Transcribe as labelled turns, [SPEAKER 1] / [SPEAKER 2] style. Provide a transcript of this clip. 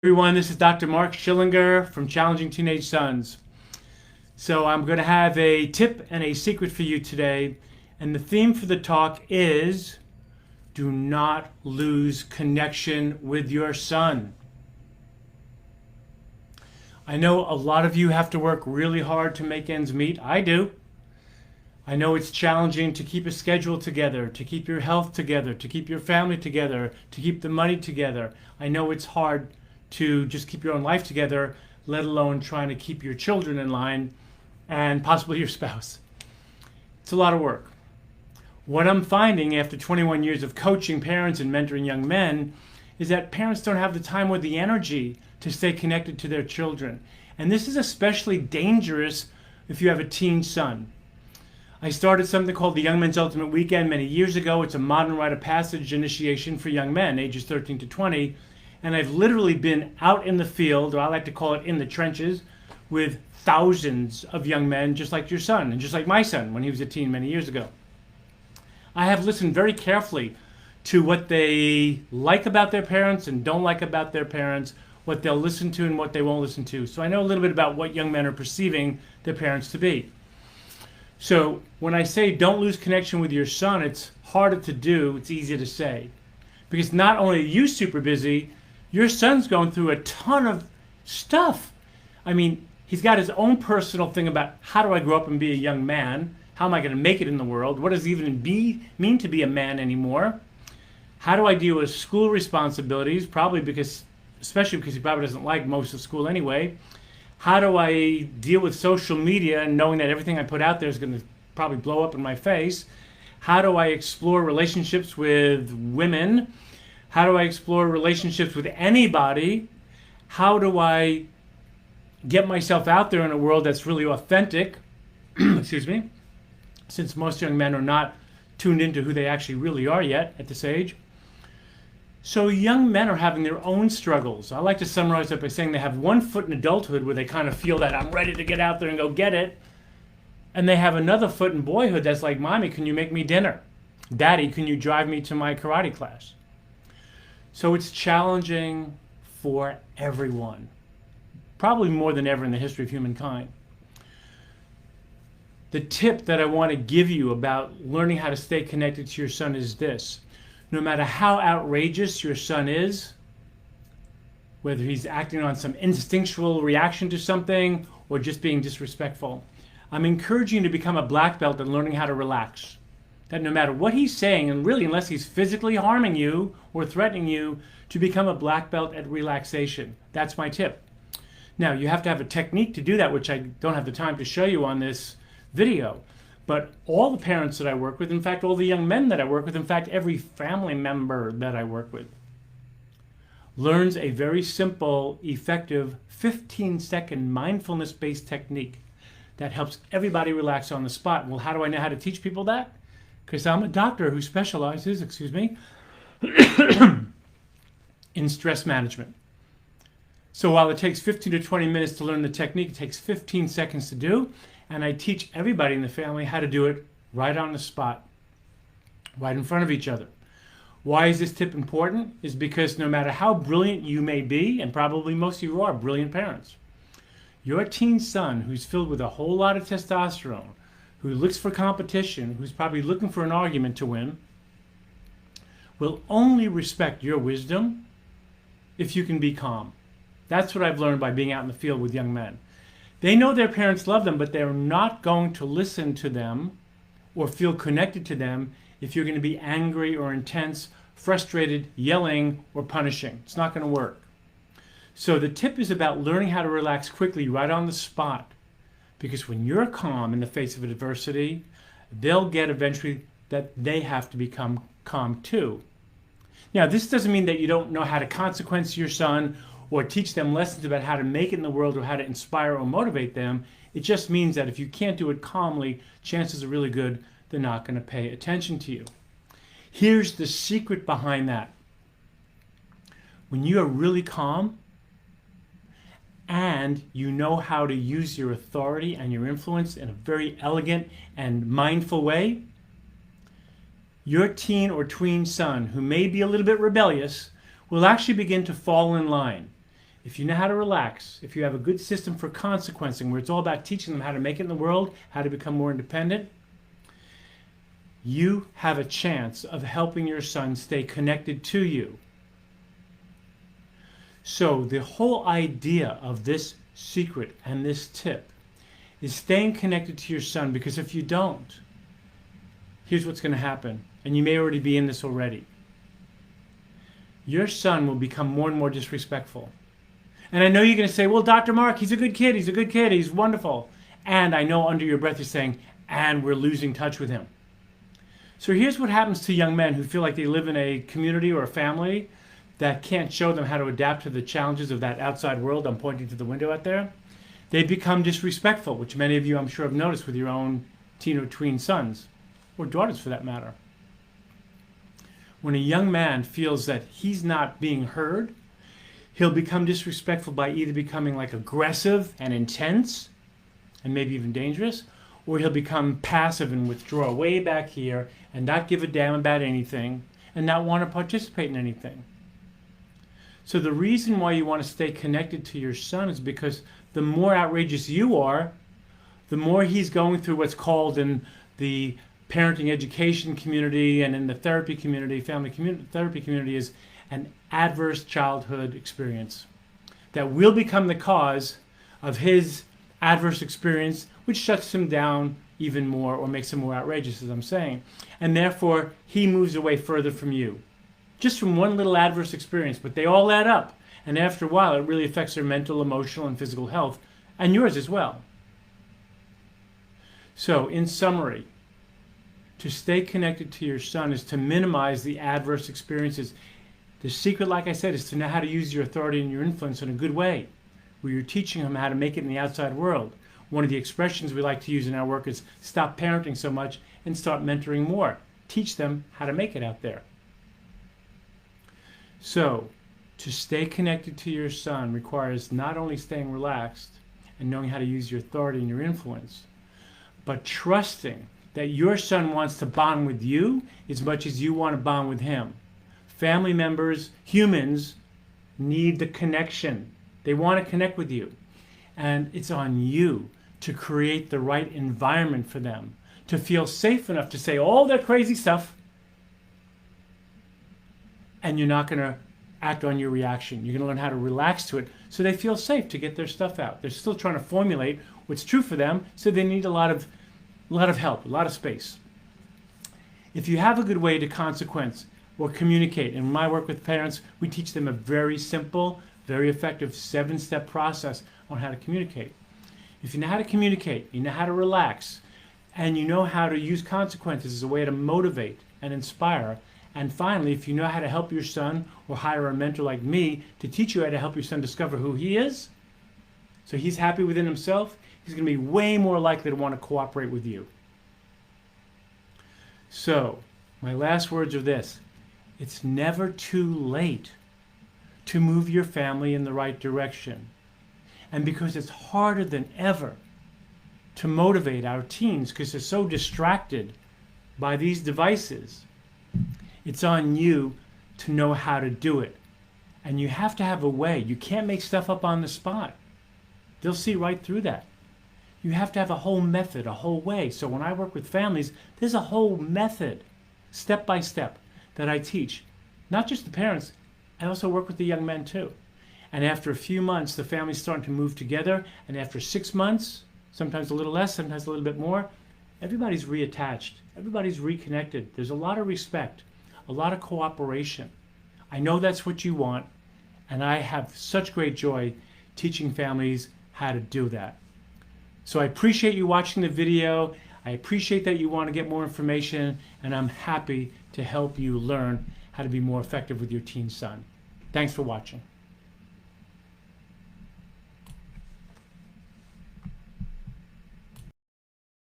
[SPEAKER 1] Everyone, this is Dr. Mark Schillinger from Challenging Teenage Sons. So I'm going to have a tip and a secret for you today. And the theme for the talk is do not lose connection with your son. I know a lot of you have to work really hard to make ends meet. I do. I know it's challenging to keep a schedule together, to keep your health together, to keep your family together, to keep the money together. I know it's hard to just keep your own life together, let alone trying to keep your children in line and possibly your spouse. It's a lot of work. What I'm finding after 21 years of coaching parents and mentoring young men is that parents don't have the time or the energy to stay connected to their children. And this is especially dangerous if you have a teen son. I started something called the Young Men's Ultimate Weekend many years ago. It's a modern rite of passage initiation for young men, ages 13 to 20. And I've literally been out in the field, or I like to call it in the trenches, with thousands of young men just like your son and just like my son when he was a teen many years ago. I have listened very carefully to what they like about their parents and don't like about their parents, what they'll listen to and what they won't listen to. So I know a little bit about what young men are perceiving their parents to be. So when I say don't lose connection with your son, it's harder to do, it's easier to say. Because not only are you super busy, your son's going through a ton of stuff. I mean, he's got his own personal thing about how do I grow up and be a young man? How am I going to make it in the world? What does it even mean to be a man anymore? How do I deal with school responsibilities? Especially because he probably doesn't like most of school anyway. How do I deal with social media and knowing that everything I put out there is going to probably blow up in my face? How do I explore relationships with women? How do I explore relationships with anybody? How do I get myself out there in a world that's really authentic? Excuse me. Since most young men are not tuned into who they actually really are yet at this age. So young men are having their own struggles. I like to summarize it by saying they have one foot in adulthood where they kind of feel that I'm ready to get out there and go get it. And they have another foot in boyhood that's like, Mommy, can you make me dinner? Daddy, can you drive me to my karate class? So it's challenging for everyone, probably more than ever in the history of humankind. The tip that I want to give you about learning how to stay connected to your son is this. No matter how outrageous your son is, whether he's acting on some instinctual reaction to something or just being disrespectful, I'm encouraging you to become a black belt in learning how to relax. That no matter what he's saying, and really unless he's physically harming you or threatening you, to become a black belt at relaxation. That's my tip. Now, you have to have a technique to do that, which I don't have the time to show you on this video. But all the parents that I work with, in fact, all the young men that I work with, in fact, every family member that I work with, learns a very simple, effective 15-second mindfulness-based technique that helps everybody relax on the spot. Well, how do I know how to teach people that? Because I'm a doctor who specializes, in stress management. So while it takes 15 to 20 minutes to learn the technique, it takes 15 seconds to do. And I teach everybody in the family how to do it right on the spot, right in front of each other. Why is this tip important? Is because no matter how brilliant you may be, and probably most of you are brilliant parents, your teen son who's filled with a whole lot of testosterone, who looks for competition, who's probably looking for an argument to win, will only respect your wisdom if you can be calm. That's what I've learned by being out in the field with young men. They know their parents love them, but they're not going to listen to them or feel connected to them if you're going to be angry or intense, frustrated, yelling, or punishing. It's not going to work. So the tip is about learning how to relax quickly right on the spot. Because when you're calm in the face of adversity, they'll get eventually that they have to become calm too. Now, this doesn't mean that you don't know how to consequence your son or teach them lessons about how to make it in the world or how to inspire or motivate them. It just means that if you can't do it calmly, chances are really good they're not going to pay attention to you. Here's the secret behind that. When you are really calm, and you know how to use your authority and your influence in a very elegant and mindful way, your teen or tween son, who may be a little bit rebellious, will actually begin to fall in line. if you know how to relax, if you have a good system for consequencing, where it's all about teaching them how to make it in the world, how to become more independent, you have a chance of helping your son stay connected to you. So the whole idea of this secret and this tip is staying connected to your son, because if you don't, here's what's going to happen, and you may already be in this already. Your son will become more and more disrespectful. And I know you're going to say, well, Dr. Mark, he's a good kid, he's wonderful. And I know under your breath you're saying, and we're losing touch with him. So here's what happens to young men who feel like they live in a community or a family that can't show them how to adapt to the challenges of that outside world. I'm pointing to the window out there. They become disrespectful, which many of you I'm sure have noticed with your own teen or tween sons, or daughters for that matter. When a young man feels that he's not being heard, he'll become disrespectful by either becoming like aggressive and intense, and maybe even dangerous, or he'll become passive and withdraw way back here and not give a damn about anything and not want to participate in anything. So the reason why you want to stay connected to your son is because the more outrageous you are, the more he's going through what's called in the parenting education community and in the therapy community, therapy community, is an adverse childhood experience that will become the cause of his adverse experience, which shuts him down even more or makes him more outrageous, as I'm saying. And therefore, he moves away further from you. Just from one little adverse experience, but they all add up. And after a while, it really affects their mental, emotional, and physical health, and yours as well. So, in summary, to stay connected to your son is to minimize the adverse experiences. The secret, like I said, is to know how to use your authority and your influence in a good way, where you're teaching him how to make it in the outside world. One of the expressions we like to use in our work is stop parenting so much and start mentoring more. Teach them how to make it out there. So, to stay connected to your son requires not only staying relaxed and knowing how to use your authority and your influence, but trusting that your son wants to bond with you as much as you want to bond with him. Family members, humans, need the connection. They want to connect with you. And it's on you to create the right environment for them, to feel safe enough to say all that crazy stuff, and you're not going to act on your reaction. You're going to learn how to relax to it so they feel safe to get their stuff out. They're still trying to formulate what's true for them, so they need a lot of help, a lot of space. If you have a good way to consequence or communicate, in my work with parents, we teach them a very simple, very effective 7-step process on how to communicate. If you know how to communicate, you know how to relax, and you know how to use consequences as a way to motivate and inspire, and finally, if you know how to help your son or hire a mentor like me to teach you how to help your son discover who he is, so he's happy within himself, he's going to be way more likely to want to cooperate with you. So, my last words are this. It's never too late to move your family in the right direction. And because it's harder than ever to motivate our teens because they're so distracted by these devices, it's on you to know how to do it. And you have to have a way. You can't make stuff up on the spot. They'll see right through that. You have to have a whole method, a whole way. So when I work with families, there's a whole method, step by step, that I teach. Not just the parents, I also work with the young men too. And after a few months, the family's starting to move together. And after 6 months, sometimes a little less, sometimes a little bit more, everybody's reattached. Everybody's reconnected. There's a lot of respect, a lot of cooperation. I know that's what you want, and I have such great joy teaching families how to do that. So I appreciate you watching the video. I appreciate that you want to get more information, and I'm happy to help you learn how to be more effective with your teen son. Thanks for watching.